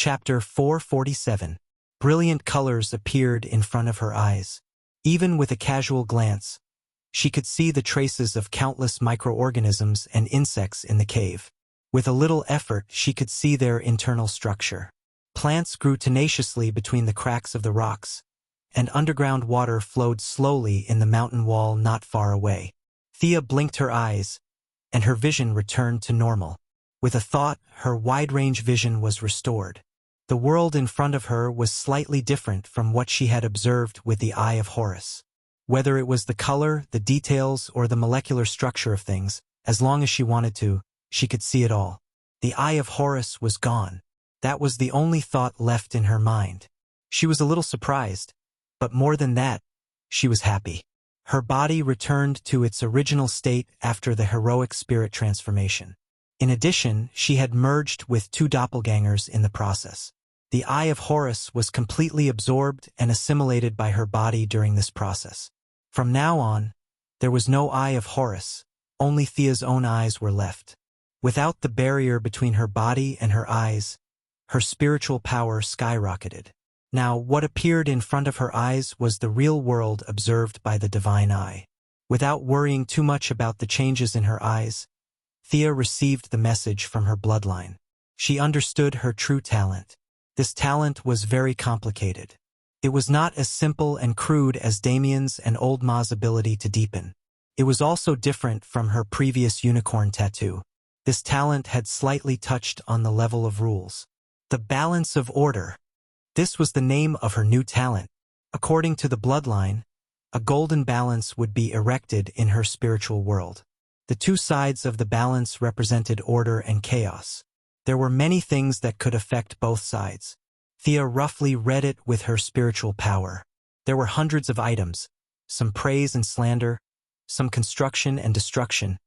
Chapter 447. Brilliant colors appeared in front of her eyes. Even with a casual glance, she could see the traces of countless microorganisms and insects in the cave. With a little effort, she could see their internal structure. Plants grew tenaciously between the cracks of the rocks, and underground water flowed slowly in the mountain wall not far away. Thea blinked her eyes, and her vision returned to normal. With a thought, her wide-range vision was restored. The world in front of her was slightly different from what she had observed with the Eye of Horus. Whether it was the color, the details, or the molecular structure of things, as long as she wanted to, she could see it all. The Eye of Horus was gone. That was the only thought left in her mind. She was a little surprised, but more than that, she was happy. Her body returned to its original state after the heroic spirit transformation. In addition, she had merged with two doppelgangers in the process. The Eye of Horus was completely absorbed and assimilated by her body during this process. From now on, there was no Eye of Horus, only Thea's own eyes were left. Without the barrier between her body and her eyes, her spiritual power skyrocketed. Now, what appeared in front of her eyes was the real world observed by the divine eye. Without worrying too much about the changes in her eyes, Thea received the message from her bloodline. She understood her true talent. This talent was very complicated. It was not as simple and crude as Damien's and Old Ma's ability to deepen. It was also different from her previous unicorn tattoo. This talent had slightly touched on the level of rules. The balance of order. This was the name of her new talent. According to the bloodline, a golden balance would be erected in her spiritual world. The two sides of the balance represented order and chaos. There were many things that could affect both sides. Thea roughly read it with her spiritual power. There were hundreds of items, some praise and slander, some construction and destruction,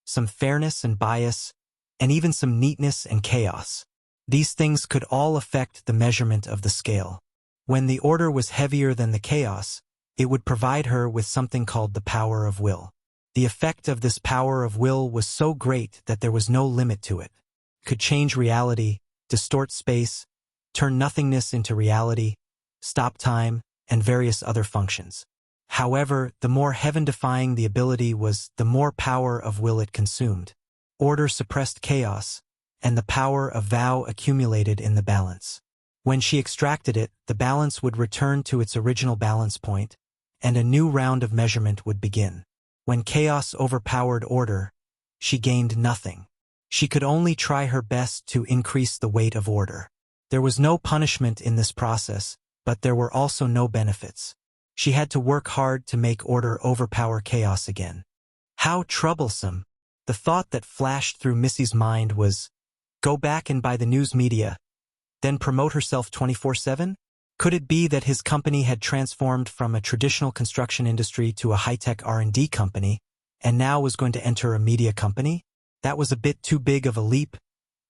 some fairness and bias, and even some neatness and chaos. These things could all affect the measurement of the scale. When the order was heavier than the chaos, it would provide her with something called the power of will. The effect of this power of will was so great that there was no limit to it. It could change reality, distort space, turn nothingness into reality, stop time, and various other functions. However, the more heaven-defying the ability was, the more power of will it consumed. Order suppressed chaos, and the power of vow accumulated in the balance. When she extracted it, the balance would return to its original balance point, and a new round of measurement would begin. When chaos overpowered order, she gained nothing. She could only try her best to increase the weight of order. There was no punishment in this process, but there were also no benefits. She had to work hard to make order overpower chaos again. How troublesome! The thought that flashed through Missy's mind was, go back and buy the news media, then promote herself 24/7? Could it be that his company had transformed from a traditional construction industry to a high-tech R&D company, and now was going to enter a media company? That was a bit too big of a leap.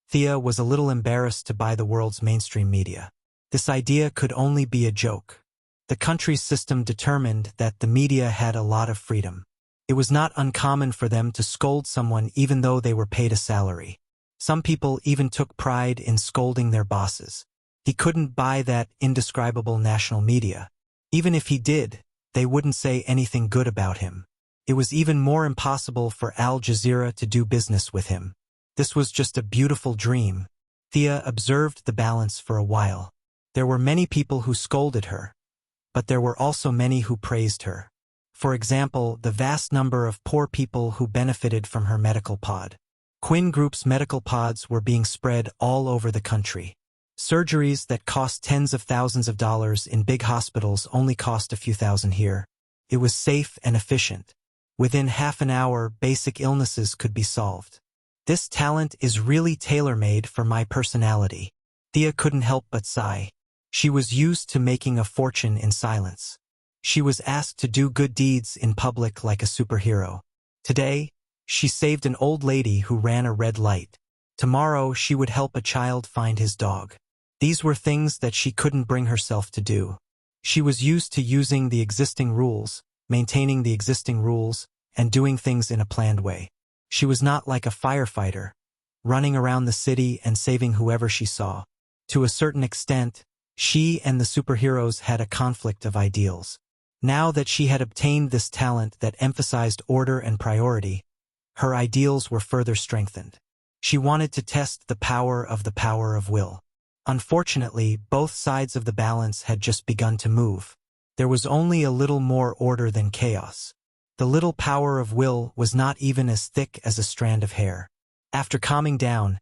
Thea was a little embarrassed to buy the world's mainstream media. This idea could only be a joke. The country's system determined that the media had a lot of freedom. It was not uncommon for them to scold someone even though they were paid a salary. Some people even took pride in scolding their bosses. He couldn't buy that indescribable national media. Even if he did, they wouldn't say anything good about him. It was even more impossible for Al Jazeera to do business with him. This was just a beautiful dream. Thea observed the balance for a while. There were many people who scolded her, but there were also many who praised her. For example, the vast number of poor people who benefited from her medical pod. Quinn Group's medical pods were being spread all over the country. Surgeries that cost tens of thousands of dollars in big hospitals only cost a few thousand here. It was safe and efficient. Within half an hour, basic illnesses could be solved. This talent is really tailor-made for my personality. Thea couldn't help but sigh. She was used to making a fortune in silence. She was asked to do good deeds in public like a superhero. Today, she saved an old lady who ran a red light. Tomorrow, she would help a child find his dog. These were things that she couldn't bring herself to do. She was used to using the existing rules, maintaining the existing rules, and doing things in a planned way. She was not like a firefighter, running around the city and saving whoever she saw. To a certain extent, she and the superheroes had a conflict of ideals. Now that she had obtained this talent that emphasized order and priority, her ideals were further strengthened. She wanted to test the power of will. Unfortunately, both sides of the balance had just begun to move. There was only a little more order than chaos. The little power of will was not even as thick as a strand of hair. After calming down,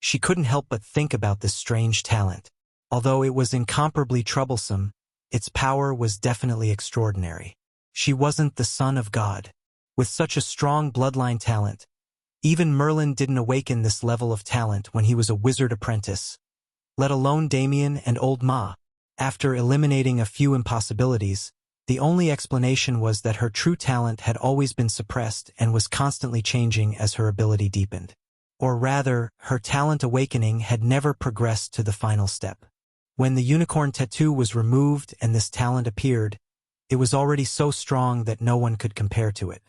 she couldn't help but think about this strange talent. Although it was incomparably troublesome, its power was definitely extraordinary. She wasn't the son of God. With such a strong bloodline talent, even Merlin didn't awaken this level of talent when he was a wizard apprentice, let alone Damien and Old Ma. After eliminating a few impossibilities, the only explanation was that her true talent had always been suppressed and was constantly changing as her ability deepened. Or rather, her talent awakening had never progressed to the final step. When the unicorn tattoo was removed and this talent appeared, it was already so strong that no one could compare to it.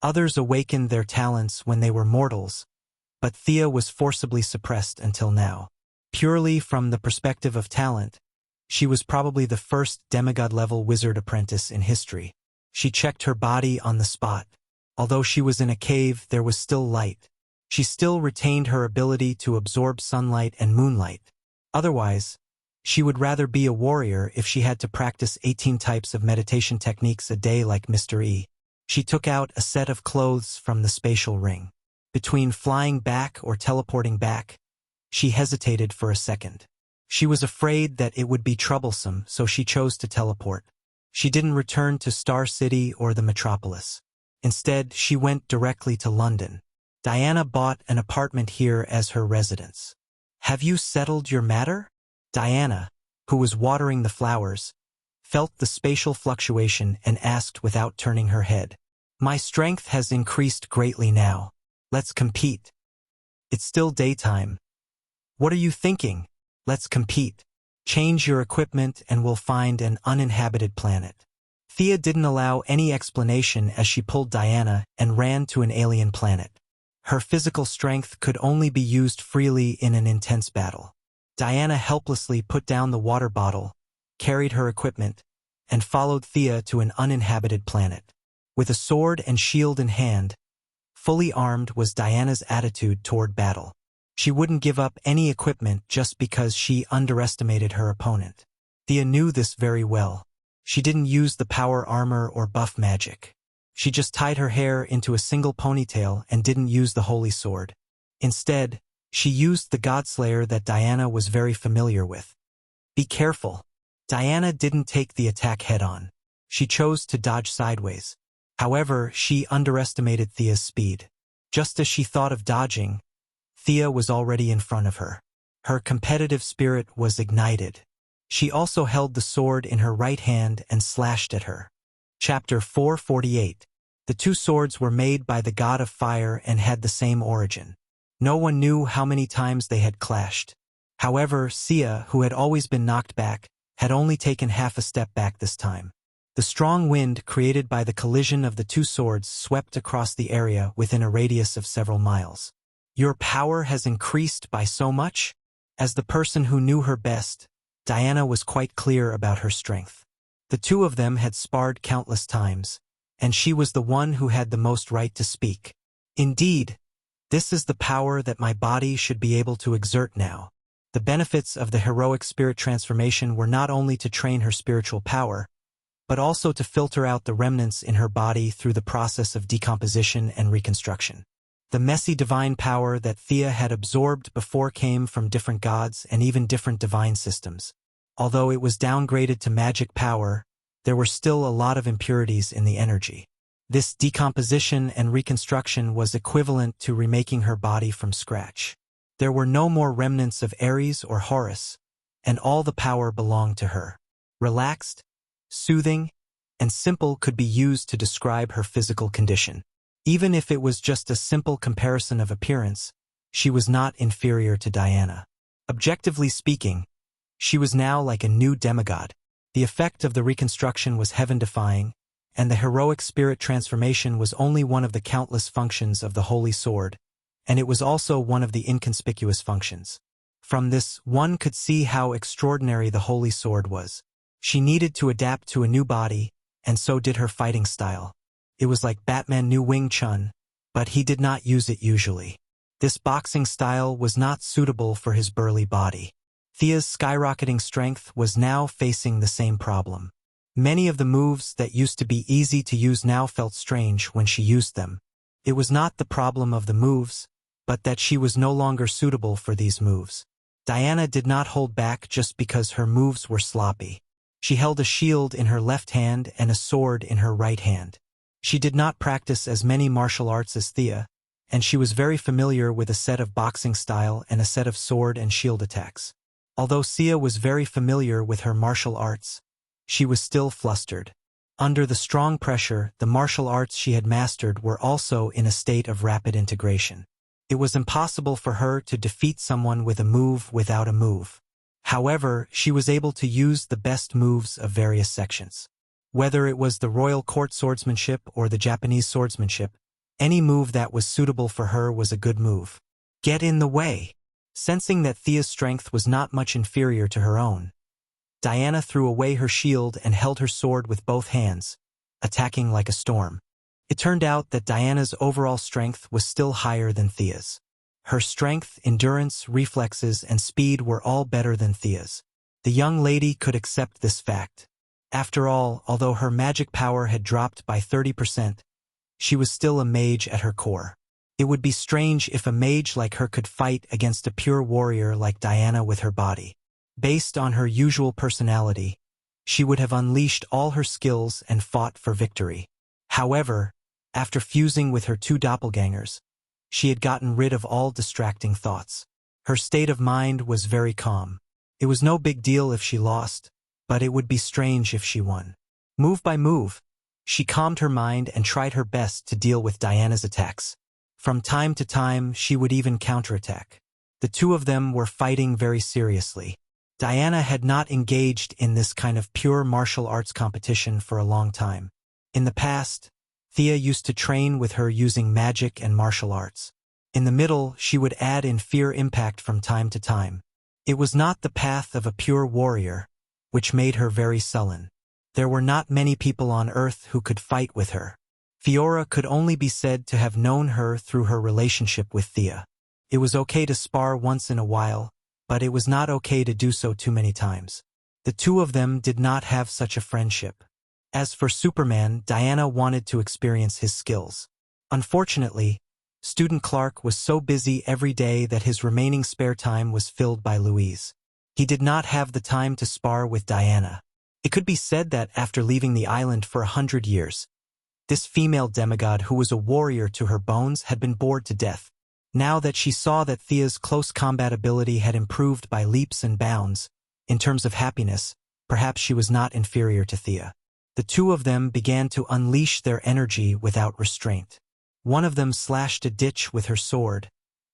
Others awakened their talents when they were mortals, but Thea was forcibly suppressed until now. Purely from the perspective of talent, she was probably the first demigod-level wizard apprentice in history. She checked her body on the spot. Although she was in a cave, there was still light. She still retained her ability to absorb sunlight and moonlight. Otherwise, she would rather be a warrior if she had to practice 18 types of meditation techniques a day like Mr. E. She took out a set of clothes from the spatial ring. Between flying back or teleporting back, she hesitated for a second. She was afraid that it would be troublesome, so she chose to teleport. She didn't return to Star City or the metropolis. Instead, she went directly to London. Diana bought an apartment here as her residence. "Have you settled your matter?" Diana, who was watering the flowers, felt the spatial fluctuation and asked without turning her head. "My strength has increased greatly now. Let's compete." "It's still daytime." "What are you thinking? Let's compete. Change your equipment and we'll find an uninhabited planet." Thea didn't allow any explanation as she pulled Diana and ran to an alien planet. Her physical strength could only be used freely in an intense battle. Diana helplessly put down the water bottle, carried her equipment, and followed Thea to an uninhabited planet. With a sword and shield in hand, fully armed was Diana's attitude toward battle. She wouldn't give up any equipment just because she underestimated her opponent. Thea knew this very well. She didn't use the power armor or buff magic. She just tied her hair into a single ponytail and didn't use the holy sword. Instead, she used the Godslayer that Diana was very familiar with. "Be careful." Diana didn't take the attack head-on. She chose to dodge sideways. However, she underestimated Thea's speed. Just as she thought of dodging, Thea was already in front of her. Her competitive spirit was ignited. She also held the sword in her right hand and slashed at her. Chapter 448. The two swords were made by the god of fire and had the same origin. No one knew how many times they had clashed. However, Sia, who had always been knocked back, had only taken half a step back this time. The strong wind created by the collision of the two swords swept across the area within a radius of several miles. "Your power has increased by so much?" As the person who knew her best, Diana was quite clear about her strength. The two of them had sparred countless times, and she was the one who had the most right to speak. "Indeed, this is the power that my body should be able to exert now." The benefits of the heroic spirit transformation were not only to train her spiritual power, but also to filter out the remnants in her body through the process of decomposition and reconstruction. The messy divine power that Thea had absorbed before came from different gods and even different divine systems. Although it was downgraded to magic power, there were still a lot of impurities in the energy. This decomposition and reconstruction was equivalent to remaking her body from scratch. There were no more remnants of Ares or Horus, and all the power belonged to her. Relaxed, soothing, and simple could be used to describe her physical condition. Even if it was just a simple comparison of appearance, she was not inferior to Diana. Objectively speaking, she was now like a new demigod. The effect of the reconstruction was heaven-defying, and the heroic spirit transformation was only one of the countless functions of the Holy Sword, and it was also one of the inconspicuous functions. From this, one could see how extraordinary the holy sword was. She needed to adapt to a new body, and so did her fighting style. It was like Batman knew Wing Chun, but he did not use it usually. This boxing style was not suitable for his burly body. Thea's skyrocketing strength was now facing the same problem. Many of the moves that used to be easy to use now felt strange when she used them. It was not the problem of the moves, but that she was no longer suitable for these moves. Diana did not hold back just because her moves were sloppy. She held a shield in her left hand and a sword in her right hand. She did not practice as many martial arts as Thea, and she was very familiar with a set of boxing style and a set of sword and shield attacks. Although Thea was very familiar with her martial arts, she was still flustered. Under the strong pressure, the martial arts she had mastered were also in a state of rapid integration. It was impossible for her to defeat someone with a move without a move. However, she was able to use the best moves of various sections. Whether it was the royal court swordsmanship or the Japanese swordsmanship, any move that was suitable for her was a good move. Get in the way. Sensing that Thea's strength was not much inferior to her own, Diana threw away her shield and held her sword with both hands, attacking like a storm. It turned out that Diana's overall strength was still higher than Thea's. Her strength, endurance, reflexes, and speed were all better than Thea's. The young lady could accept this fact. After all, although her magic power had dropped by 30%, she was still a mage at her core. It would be strange if a mage like her could fight against a pure warrior like Diana with her body. Based on her usual personality, she would have unleashed all her skills and fought for victory. However, after fusing with her two doppelgangers, she had gotten rid of all distracting thoughts. Her state of mind was very calm. It was no big deal if she lost, but it would be strange if she won. Move by move, she calmed her mind and tried her best to deal with Diana's attacks. From time to time, she would even counterattack. The two of them were fighting very seriously. Diana had not engaged in this kind of pure martial arts competition for a long time. In the past, Thea used to train with her using magic and martial arts. In the middle, she would add in fear impact from time to time. It was not the path of a pure warrior, which made her very sullen. There were not many people on Earth who could fight with her. Fiora could only be said to have known her through her relationship with Thea. It was okay to spar once in a while, but it was not okay to do so too many times. The two of them did not have such a friendship. As for Superman, Diana wanted to experience his skills. Unfortunately, Student Clark was so busy every day that his remaining spare time was filled by Louise. He did not have the time to spar with Diana. It could be said that after leaving the island for 100 years, this female demigod who was a warrior to her bones had been bored to death. Now that she saw that Thea's close combat ability had improved by leaps and bounds, in terms of happiness, perhaps she was not inferior to Thea. The two of them began to unleash their energy without restraint. One of them slashed a ditch with her sword,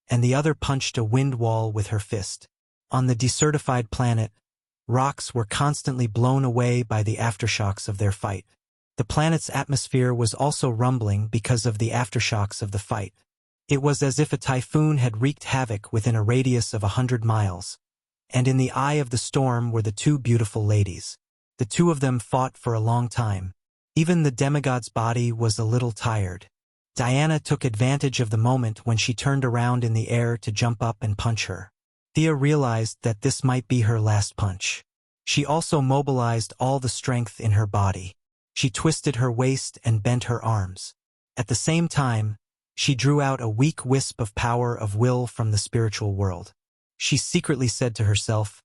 and the other punched a wind wall with her fist. On the desertified planet, rocks were constantly blown away by the aftershocks of their fight. The planet's atmosphere was also rumbling because of the aftershocks of the fight. It was as if a typhoon had wreaked havoc within a radius of 100 miles, and in the eye of the storm were the two beautiful ladies. The two of them fought for a long time. Even the demigod's body was a little tired. Diana took advantage of the moment when she turned around in the air to jump up and punch her. Thea realized that this might be her last punch. She also mobilized all the strength in her body. She twisted her waist and bent her arms. At the same time, she drew out a weak wisp of power of will from the spiritual world. She secretly said to herself,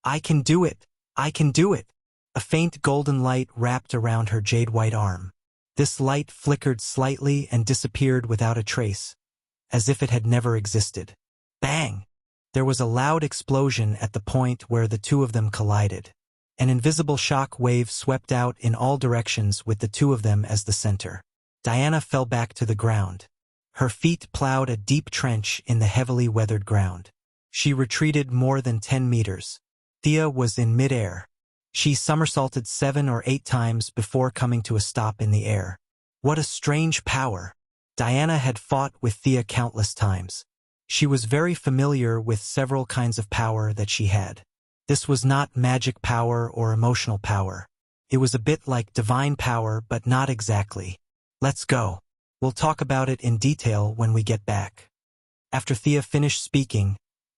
"I can do it! I can do it!" A faint golden light wrapped around her jade-white arm. This light flickered slightly and disappeared without a trace, as if it had never existed. Bang! There was a loud explosion at the point where the two of them collided. An invisible shock wave swept out in all directions with the two of them as the center. Diana fell back to the ground. Her feet plowed a deep trench in the heavily weathered ground. She retreated more than 10 meters. Thea was in midair. She somersaulted 7 or 8 times before coming to a stop in the air. What a strange power! Diana had fought with Thea countless times. She was very familiar with several kinds of power that she had. This was not magic power or emotional power. It was a bit like divine power, but not exactly. Let's go. We'll talk about it in detail when we get back. After Thea finished speaking,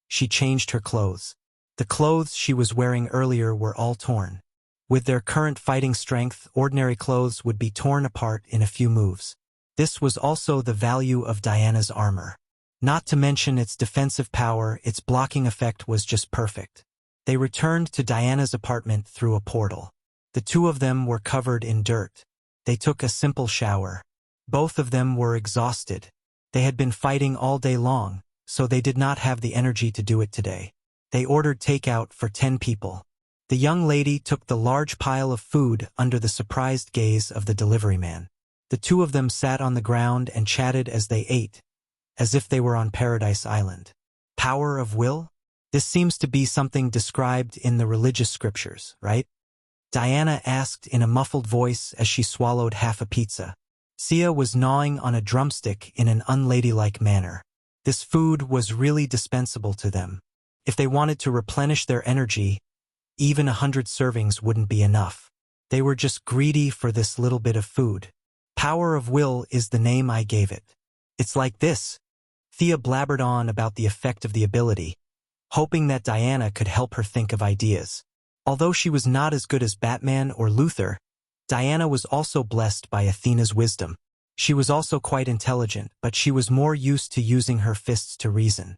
she changed her clothes. The clothes she was wearing earlier were all torn. With their current fighting strength, ordinary clothes would be torn apart in a few moves. This was also the value of Diana's armor. Not to mention its defensive power, its blocking effect was just perfect. They returned to Diana's apartment through a portal. The two of them were covered in dirt. They took a simple shower. Both of them were exhausted. They had been fighting all day long, so they did not have the energy to do it today. They ordered takeout for 10 people. The young lady took the large pile of food under the surprised gaze of the delivery man. The two of them sat on the ground and chatted as they ate, as if they were on Paradise Island. Power of will? This seems to be something described in the religious scriptures, right? Diana asked in a muffled voice as she swallowed half a pizza. Sia was gnawing on a drumstick in an unladylike manner. This food was really dispensable to them. If they wanted to replenish their energy, even 100 servings wouldn't be enough. They were just greedy for this little bit of food. Power of will is the name I gave it. It's like this. Thea blabbered on about the effect of the ability, hoping that Diana could help her think of ideas. Although she was not as good as Batman or Luther, Diana was also blessed by Athena's wisdom. She was also quite intelligent, but she was more used to using her fists to reason.